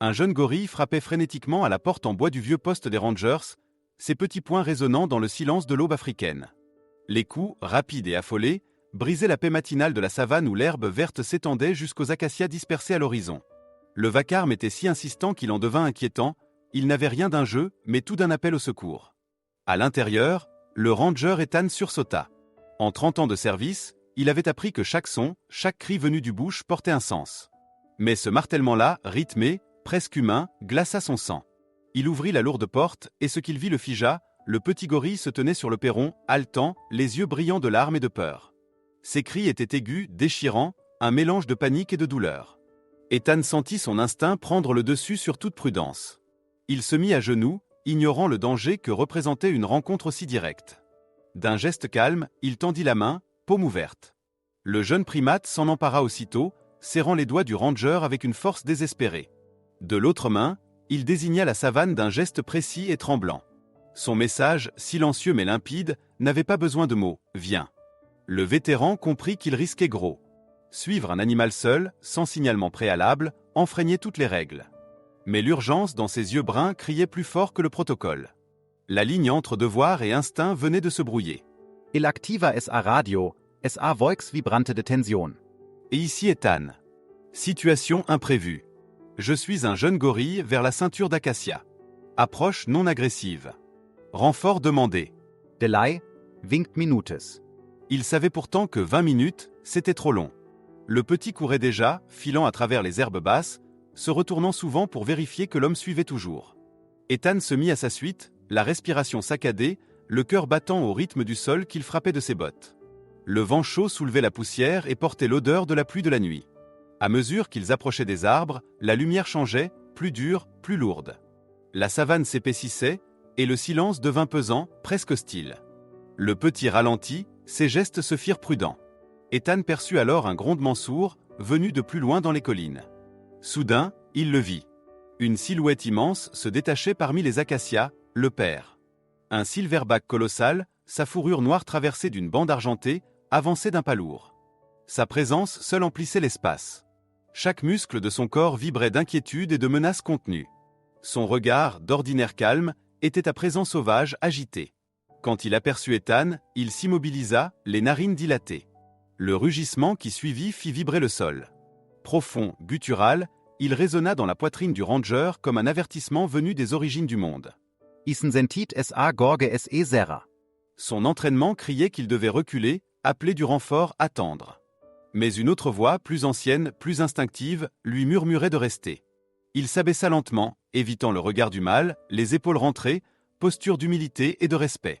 Un jeune gorille frappait frénétiquement à la porte en bois du vieux poste des Rangers, ses petits poings résonnant dans le silence de l'aube africaine. Les coups, rapides et affolés, brisaient la paix matinale de la savane où l'herbe verte s'étendait jusqu'aux acacias dispersés à l'horizon. Le vacarme était si insistant qu'il en devint inquiétant, il n'avait rien d'un jeu, mais tout d'un appel au secours. À l'intérieur, le ranger Ethan sursauta. En 30 ans de service, il avait appris que chaque son, chaque cri venu du bush portait un sens. Mais ce martèlement-là, rythmé, presque humain, glaça son sang. Il ouvrit la lourde porte, et ce qu'il vit le figea, le petit gorille se tenait sur le perron, haletant, les yeux brillants de larmes et de peur. Ses cris étaient aigus, déchirants, un mélange de panique et de douleur. Ethan sentit son instinct prendre le dessus sur toute prudence. Il se mit à genoux, ignorant le danger que représentait une rencontre aussi directe. D'un geste calme, il tendit la main, paume ouverte. Le jeune primate s'en empara aussitôt, serrant les doigts du ranger avec une force désespérée. De l'autre main, il désigna la savane d'un geste précis et tremblant. Son message, silencieux mais limpide, n'avait pas besoin de mots « Viens ». Le vétéran comprit qu'il risquait gros. Suivre un animal seul, sans signalement préalable, enfreignait toutes les règles. Mais l'urgence dans ses yeux bruns criait plus fort que le protocole. La ligne entre devoir et instinct venait de se brouiller. Il activa SA Radio, SA Voix vibrante de tension. Et ici Ethan. Situation imprévue. Je suis un jeune gorille vers la ceinture d'acacia. Approche non agressive. Renfort demandé. Delay, 20 minutes. Il savait pourtant que 20 minutes, c'était trop long. Le petit courait déjà, filant à travers les herbes basses, se retournant souvent pour vérifier que l'homme suivait toujours. Ethan se mit à sa suite, la respiration saccadée, le cœur battant au rythme du sol qu'il frappait de ses bottes. Le vent chaud soulevait la poussière et portait l'odeur de la pluie de la nuit. À mesure qu'ils approchaient des arbres, la lumière changeait, plus dure, plus lourde. La savane s'épaississait, et le silence devint pesant, presque hostile. Le petit ralentit, ses gestes se firent prudents. Ethan perçut alors un grondement sourd, venu de plus loin dans les collines. Soudain, il le vit. Une silhouette immense se détachait parmi les acacias, le père. Un silverback colossal, sa fourrure noire traversée d'une bande argentée, avançait d'un pas lourd. Sa présence seule emplissait l'espace. Chaque muscle de son corps vibrait d'inquiétude et de menaces contenues. Son regard, d'ordinaire calme, était à présent sauvage, agité. Quand il aperçut Ethan, il s'immobilisa, les narines dilatées. Le rugissement qui suivit fit vibrer le sol. Profond, guttural, il résonna dans la poitrine du ranger comme un avertissement venu des origines du monde. Isen sentit SA Gorge SE Serra. Son entraînement criait qu'il devait reculer, appeler du renfort, attendre. Mais une autre voix, plus ancienne, plus instinctive, lui murmurait de rester. Il s'abaissa lentement, évitant le regard du mâle, les épaules rentrées, posture d'humilité et de respect.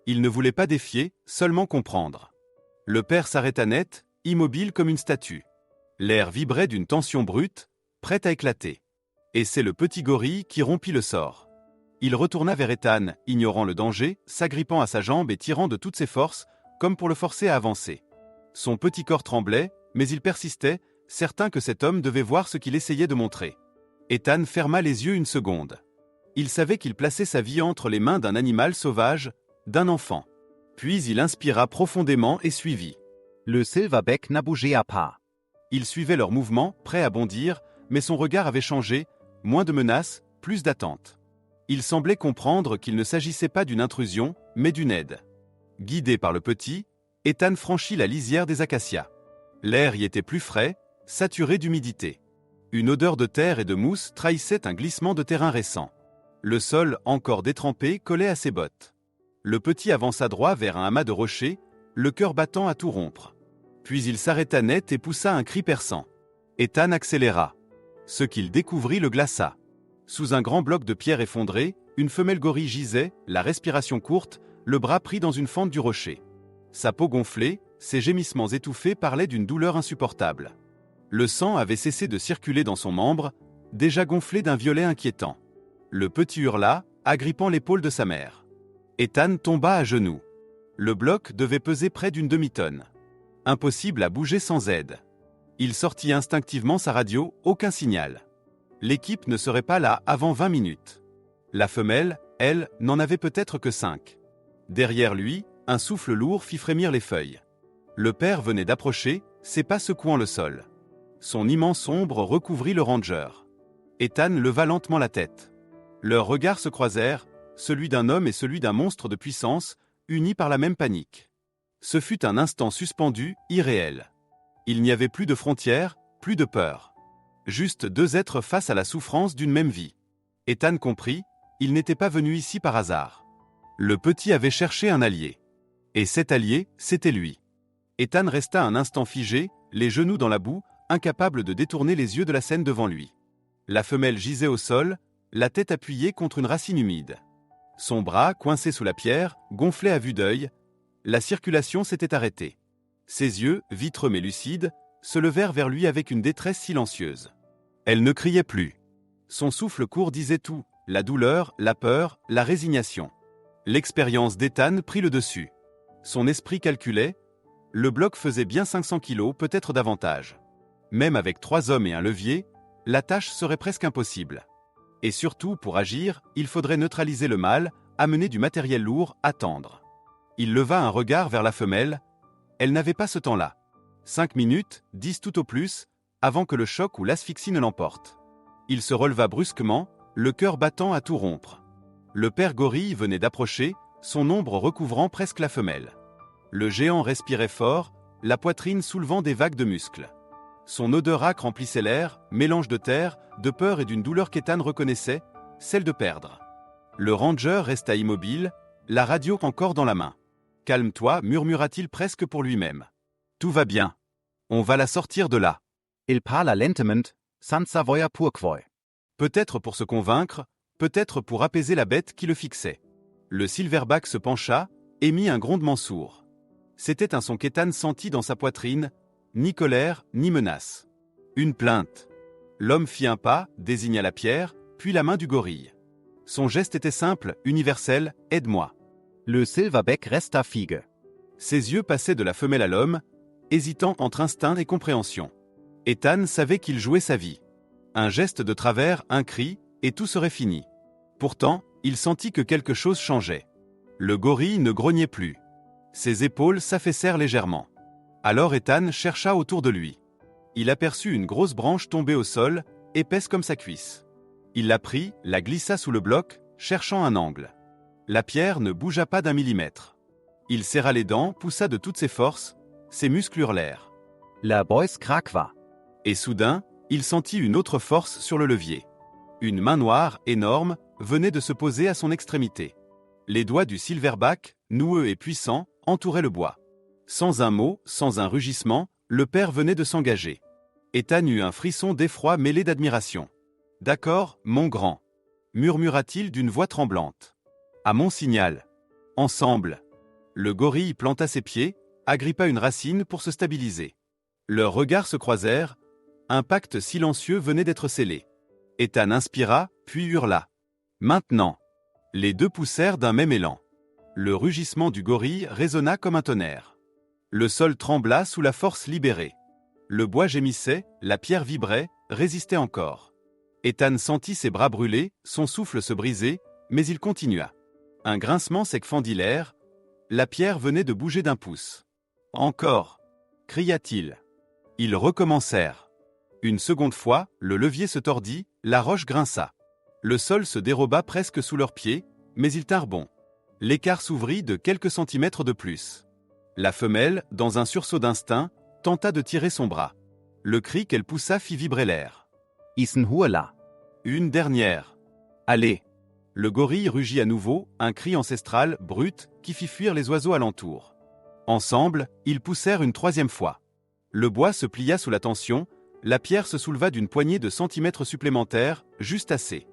Il ne voulait pas défier, seulement comprendre. Le père s'arrêta net, immobile comme une statue. L'air vibrait d'une tension brute, prête à éclater. Et c'est le petit gorille qui rompit le sort. Il retourna vers Ethan, ignorant le danger, s'agrippant à sa jambe et tirant de toutes ses forces, comme pour le forcer à avancer. Son petit corps tremblait, mais il persistait, certain que cet homme devait voir ce qu'il essayait de montrer. Ethan ferma les yeux une seconde. Il savait qu'il plaçait sa vie entre les mains d'un animal sauvage, d'un enfant. Puis il inspira profondément et suivit. Le silverback n'a bougé à pas. Il suivait leurs mouvements, prêt à bondir, mais son regard avait changé, moins de menaces, plus d'attente. Il semblait comprendre qu'il ne s'agissait pas d'une intrusion, mais d'une aide. Guidé par le petit, Ethan franchit la lisière des acacias. L'air y était plus frais, saturé d'humidité. Une odeur de terre et de mousse trahissait un glissement de terrain récent. Le sol, encore détrempé, collait à ses bottes. Le petit avança droit vers un amas de rochers, le cœur battant à tout rompre. Puis il s'arrêta net et poussa un cri perçant. Ethan accéléra. Ce qu'il découvrit le glaça. Sous un grand bloc de pierre effondré, une femelle gorille gisait, la respiration courte, le bras pris dans une fente du rocher. Sa peau gonflée, ses gémissements étouffés parlaient d'une douleur insupportable. Le sang avait cessé de circuler dans son membre, déjà gonflé d'un violet inquiétant. Le petit hurla, agrippant l'épaule de sa mère. Ethan tomba à genoux. Le bloc devait peser près d'une demi-tonne. Impossible à bouger sans aide. Il sortit instinctivement sa radio, aucun signal. L'équipe ne serait pas là avant 20 minutes. La femelle, elle, n'en avait peut-être que 5. Derrière lui, un souffle lourd fit frémir les feuilles. Le père venait d'approcher, ses pas secouant le sol. Son immense ombre recouvrit le ranger. Ethan leva lentement la tête. Leurs regards se croisèrent, celui d'un homme et celui d'un monstre de puissance, unis par la même panique. Ce fut un instant suspendu, irréel. Il n'y avait plus de frontières, plus de peur. Juste deux êtres face à la souffrance d'une même vie. Ethan comprit, il n'était pas venu ici par hasard. Le petit avait cherché un allié. Et cet allié, c'était lui. Ethan resta un instant figé, les genoux dans la boue, incapable de détourner les yeux de la scène devant lui. La femelle gisait au sol, la tête appuyée contre une racine humide. Son bras, coincé sous la pierre, gonflait à vue d'œil. La circulation s'était arrêtée. Ses yeux, vitreux mais lucides, se levèrent vers lui avec une détresse silencieuse. Elle ne criait plus. Son souffle court disait tout, la douleur, la peur, la résignation. L'expérience d'Ethan prit le dessus. Son esprit calculait, le bloc faisait bien 500 kilos, peut-être davantage. Même avec 3 hommes et un levier, la tâche serait presque impossible. Et surtout, pour agir, il faudrait neutraliser le mâle, amener du matériel lourd, attendre. Il leva un regard vers la femelle. Elle n'avait pas ce temps-là. 5 minutes, 10 tout au plus, avant que le choc ou l'asphyxie ne l'emporte. Il se releva brusquement, le cœur battant à tout rompre. Le père gorille venait d'approcher, son ombre recouvrant presque la femelle. Le géant respirait fort, la poitrine soulevant des vagues de muscles. Son odeur âcre remplissait l'air, mélange de terre, de peur et d'une douleur qu'Ethan reconnaissait, celle de perdre. Le ranger resta immobile, la radio encore dans la main. « Calme-toi » murmura-t-il presque pour lui-même. « Tout va bien. On va la sortir de là. » Il parla lentement, sans savoir pourquoi. Peut-être pour se convaincre, peut-être pour apaiser la bête qui le fixait. Le silverback se pencha, émit un grondement sourd. C'était un son qu'Ethan sentit dans sa poitrine, ni colère, ni menace. Une plainte. L'homme fit un pas, désigna la pierre, puis la main du gorille. Son geste était simple, universel, « aide-moi ». Le silverback resta figue. Ses yeux passaient de la femelle à l'homme, hésitant entre instinct et compréhension. Ethan savait qu'il jouait sa vie. Un geste de travers, un cri, et tout serait fini. Pourtant, il sentit que quelque chose changeait. Le gorille ne grognait plus. Ses épaules s'affaissèrent légèrement. Alors Ethan chercha autour de lui. Il aperçut une grosse branche tombée au sol, épaisse comme sa cuisse. Il la prit, la glissa sous le bloc, cherchant un angle. La pierre ne bougea pas d'1 millimètre. Il serra les dents, poussa de toutes ses forces, ses muscles hurlèrent. La voice craqueva. Et soudain, il sentit une autre force sur le levier. Une main noire, énorme, venait de se poser à son extrémité. Les doigts du silverback, noueux et puissants, entouraient le bois. Sans un mot, sans un rugissement, le père venait de s'engager. Ethan eut un frisson d'effroi mêlé d'admiration. « D'accord, mon grand » murmura-t-il d'une voix tremblante. « À mon signal. Ensemble. » Le gorille planta ses pieds, agrippa une racine pour se stabiliser. Leurs regards se croisèrent. Un pacte silencieux venait d'être scellé. Ethan inspira, puis hurla. « Maintenant !» Les deux poussèrent d'un même élan. Le rugissement du gorille résonna comme un tonnerre. Le sol trembla sous la force libérée. Le bois gémissait, la pierre vibrait, résistait encore. Ethan sentit ses bras brûler, son souffle se briser, mais il continua. Un grincement sec fendit l'air. La pierre venait de bouger d'1 pouce. « Encore !» cria-t-il. Ils recommencèrent. Une seconde fois, le levier se tordit, la roche grinça. Le sol se déroba presque sous leurs pieds, mais ils tinrent bon. L'écart s'ouvrit de quelques centimètres de plus. La femelle, dans un sursaut d'instinct, tenta de tirer son bras. Le cri qu'elle poussa fit vibrer l'air. Isen hurla. Une dernière. Allez. Le gorille rugit à nouveau, un cri ancestral, brut, qui fit fuir les oiseaux alentour. Ensemble, ils poussèrent une 3e fois. Le bois se plia sous la tension, la pierre se souleva d'une poignée de centimètres supplémentaires, juste assez.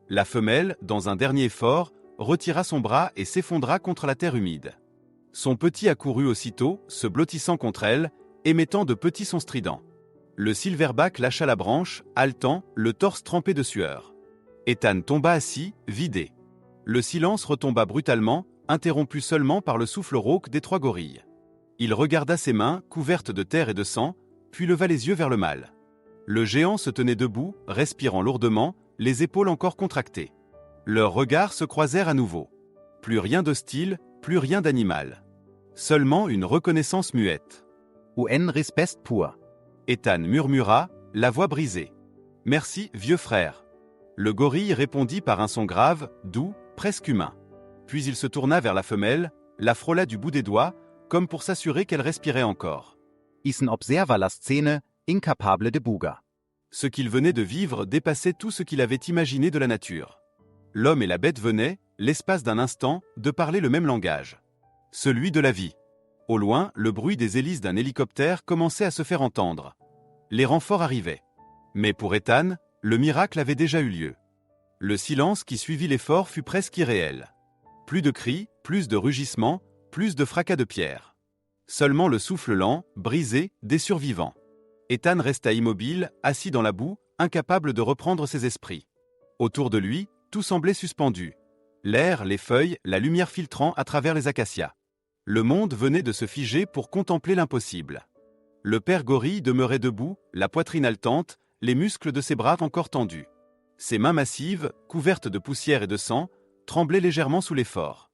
La femelle, dans un dernier effort, retira son bras et s'effondra contre la terre humide. Son petit accourut aussitôt, se blottissant contre elle, émettant de petits sons stridents. Le silverback lâcha la branche, haletant, le torse trempé de sueur. Ethan tomba assis, vidé. Le silence retomba brutalement, interrompu seulement par le souffle rauque des 3 gorilles. Il regarda ses mains, couvertes de terre et de sang, puis leva les yeux vers le mâle. Le géant se tenait debout, respirant lourdement, les épaules encore contractées. Leurs regards se croisèrent à nouveau. Plus rien d'hostile, plus rien d'animal. Seulement une reconnaissance muette. Un respect pur. Ethan murmura, la voix brisée. « Merci, vieux frère. » Le gorille répondit par un son grave, doux, presque humain. Puis il se tourna vers la femelle, la frôla du bout des doigts, comme pour s'assurer qu'elle respirait encore. Isen observa la scène, incapable de bouger. Ce qu'il venait de vivre dépassait tout ce qu'il avait imaginé de la nature. L'homme et la bête venaient, l'espace d'un instant, de parler le même langage. Celui de la vie. Au loin, le bruit des hélices d'un hélicoptère commençait à se faire entendre. Les renforts arrivaient. Mais pour Ethan, le miracle avait déjà eu lieu. Le silence qui suivit l'effort fut presque irréel. Plus de cris, plus de rugissements, plus de fracas de pierres. Seulement le souffle lent, brisé, des survivants. Ethan resta immobile, assis dans la boue, incapable de reprendre ses esprits. Autour de lui, tout semblait suspendu. L'air, les feuilles, la lumière filtrant à travers les acacias. Le monde venait de se figer pour contempler l'impossible. Le père gorille demeurait debout, la poitrine haletante, les muscles de ses bras encore tendus. Ses mains massives, couvertes de poussière et de sang, tremblaient légèrement sous l'effort.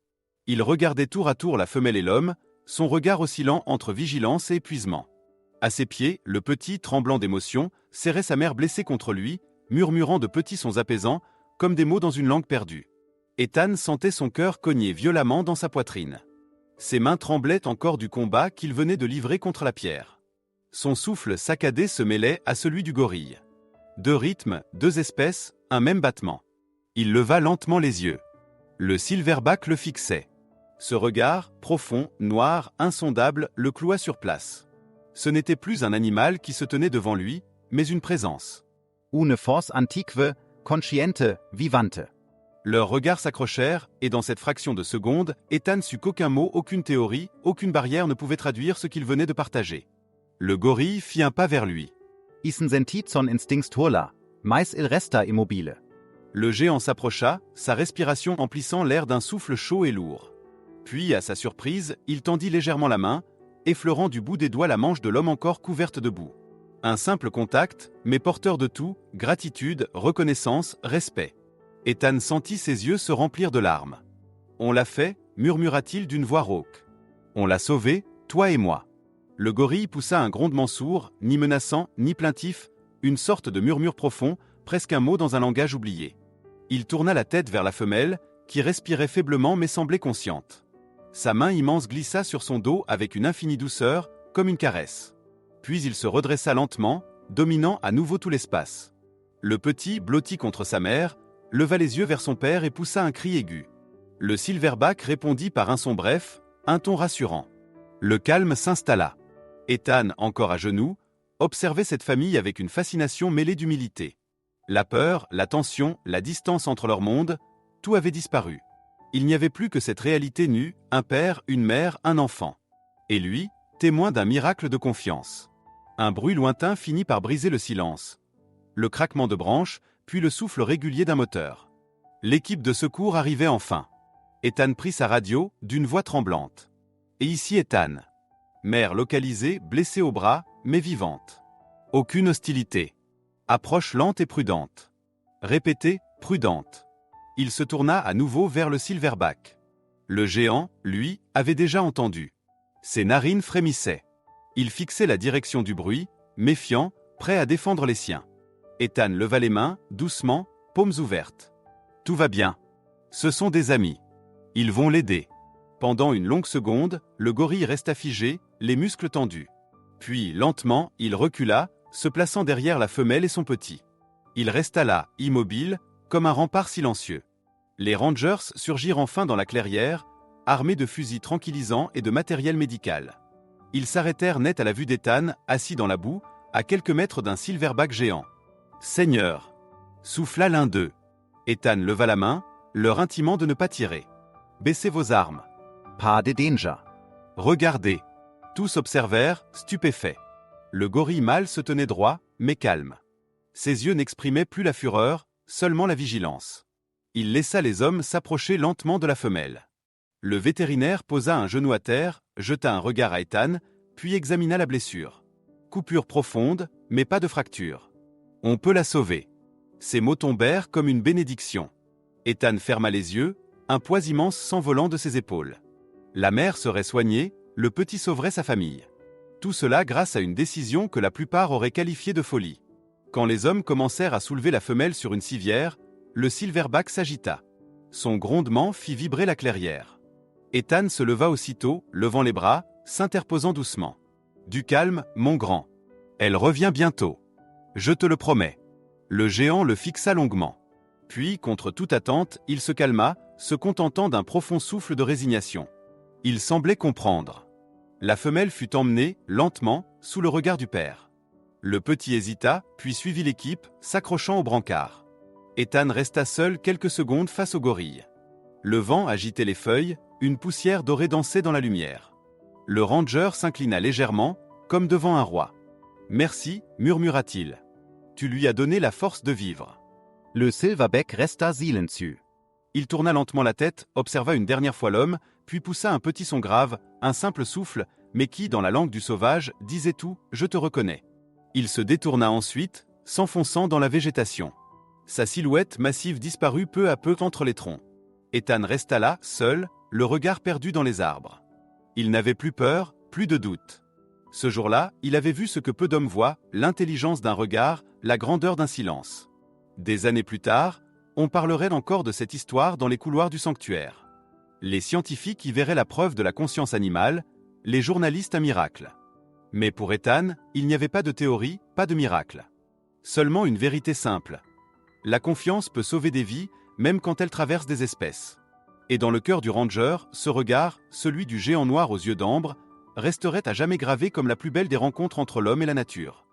Il regardait tour à tour la femelle et l'homme, son regard oscillant entre vigilance et épuisement. À ses pieds, le petit, tremblant d'émotion, serrait sa mère blessée contre lui, murmurant de petits sons apaisants, comme des mots dans une langue perdue. Ethan sentait son cœur cogner violemment dans sa poitrine. Ses mains tremblaient encore du combat qu'il venait de livrer contre la pierre. Son souffle saccadé se mêlait à celui du gorille. Deux rythmes, deux espèces, un même battement. Il leva lentement les yeux. Le silverback le fixait. Ce regard, profond, noir, insondable, le cloua sur place. Ce n'était plus un animal qui se tenait devant lui, mais une présence. Une force antique, consciente, vivante. Leurs regards s'accrochèrent, et dans cette fraction de seconde, Ethan sut qu'aucun mot, aucune théorie, aucune barrière ne pouvait traduire ce qu'il venait de partager. Le gorille fit un pas vers lui. Isen sentit son instinct hurla, mais il resta immobile. Le géant s'approcha, sa respiration emplissant l'air d'un souffle chaud et lourd. Puis, à sa surprise, il tendit légèrement la main, effleurant du bout des doigts la manche de l'homme encore couverte de boue. Un simple contact, mais porteur de tout, gratitude, reconnaissance, respect. Ethan sentit ses yeux se remplir de larmes. « On l'a fait » murmura-t-il d'une voix rauque. « On l'a sauvé, toi et moi. » Le gorille poussa un grondement sourd, ni menaçant, ni plaintif, une sorte de murmure profond, presque un mot dans un langage oublié. Il tourna la tête vers la femelle, qui respirait faiblement mais semblait consciente. Sa main immense glissa sur son dos avec une infinie douceur, comme une caresse. Puis il se redressa lentement, dominant à nouveau tout l'espace. Le petit, blotti contre sa mère, leva les yeux vers son père et poussa un cri aigu. Le silverback répondit par un son bref, un ton rassurant. Le calme s'installa. Ethan, encore à genoux, observait cette famille avec une fascination mêlée d'humilité. La peur, la tension, la distance entre leurs mondes, tout avait disparu. Il n'y avait plus que cette réalité nue, un père, une mère, un enfant. Et lui, témoin d'un miracle de confiance. Un bruit lointain finit par briser le silence. Le craquement de branches, puis le souffle régulier d'un moteur. L'équipe de secours arrivait enfin. Ethan prit sa radio, d'une voix tremblante. Et ici Ethan. Mère localisée, blessée au bras, mais vivante. Aucune hostilité. Approche lente et prudente. Répétée, prudente. Il se tourna à nouveau vers le silverback. Le géant, lui, avait déjà entendu. Ses narines frémissaient. Il fixait la direction du bruit, méfiant, prêt à défendre les siens. Ethan leva les mains, doucement, paumes ouvertes. Tout va bien. Ce sont des amis. Ils vont l'aider. Pendant une longue seconde, le gorille resta figé, les muscles tendus. Puis, lentement, il recula, se plaçant derrière la femelle et son petit. Il resta là, immobile, comme un rempart silencieux. Les Rangers surgirent enfin dans la clairière, armés de fusils tranquillisants et de matériel médical. Ils s'arrêtèrent net à la vue d'Ethan, assis dans la boue, à quelques mètres d'un silverback géant. « Seigneur !» souffla l'un d'eux. Ethan leva la main, leur intimant de ne pas tirer. « Baissez vos armes. » Pas de danger. Regardez. Tous observèrent, stupéfaits. Le gorille mâle se tenait droit, mais calme. Ses yeux n'exprimaient plus la fureur, seulement la vigilance. Il laissa les hommes s'approcher lentement de la femelle. Le vétérinaire posa un genou à terre, jeta un regard à Ethan, puis examina la blessure. Coupure profonde, mais pas de fracture. On peut la sauver. Ces mots tombèrent comme une bénédiction. Ethan ferma les yeux, un poids immense s'envolant de ses épaules. La mère serait soignée, le petit sauverait sa famille. Tout cela grâce à une décision que la plupart auraient qualifiée de folie. Quand les hommes commencèrent à soulever la femelle sur une civière, le silverback s'agita. Son grondement fit vibrer la clairière. Ethan se leva aussitôt, levant les bras, s'interposant doucement. « Du calme, mon grand. Elle revient bientôt. Je te le promets. » Le géant le fixa longuement. Puis, contre toute attente, il se calma, se contentant d'un profond souffle de résignation. Il semblait comprendre. La femelle fut emmenée, lentement, sous le regard du père. Le petit hésita, puis suivit l'équipe, s'accrochant au brancard. Ethan resta seul quelques secondes face au gorille. Le vent agitait les feuilles, une poussière dorée dansait dans la lumière. Le ranger s'inclina légèrement, comme devant un roi. « Merci, murmura-t-il. Tu lui as donné la force de vivre. » Le silverback resta silencieux. Il tourna lentement la tête, observa une dernière fois l'homme, puis poussa un petit son grave, un simple souffle, mais qui, dans la langue du sauvage, disait tout « Je te reconnais ». Il se détourna ensuite, s'enfonçant dans la végétation. Sa silhouette massive disparut peu à peu entre les troncs. Ethan resta là, seul, le regard perdu dans les arbres. Il n'avait plus peur, plus de doute. Ce jour-là, il avait vu ce que peu d'hommes voient, l'intelligence d'un regard, la grandeur d'un silence. Des années plus tard, on parlerait encore de cette histoire dans les couloirs du sanctuaire. Les scientifiques y verraient la preuve de la conscience animale, les journalistes un miracle. Mais pour Ethan, il n'y avait pas de théorie, pas de miracle. Seulement une vérité simple. La confiance peut sauver des vies, même quand elle traverse des espèces. Et dans le cœur du ranger, ce regard, celui du géant noir aux yeux d'ambre, resterait à jamais gravé comme la plus belle des rencontres entre l'homme et la nature.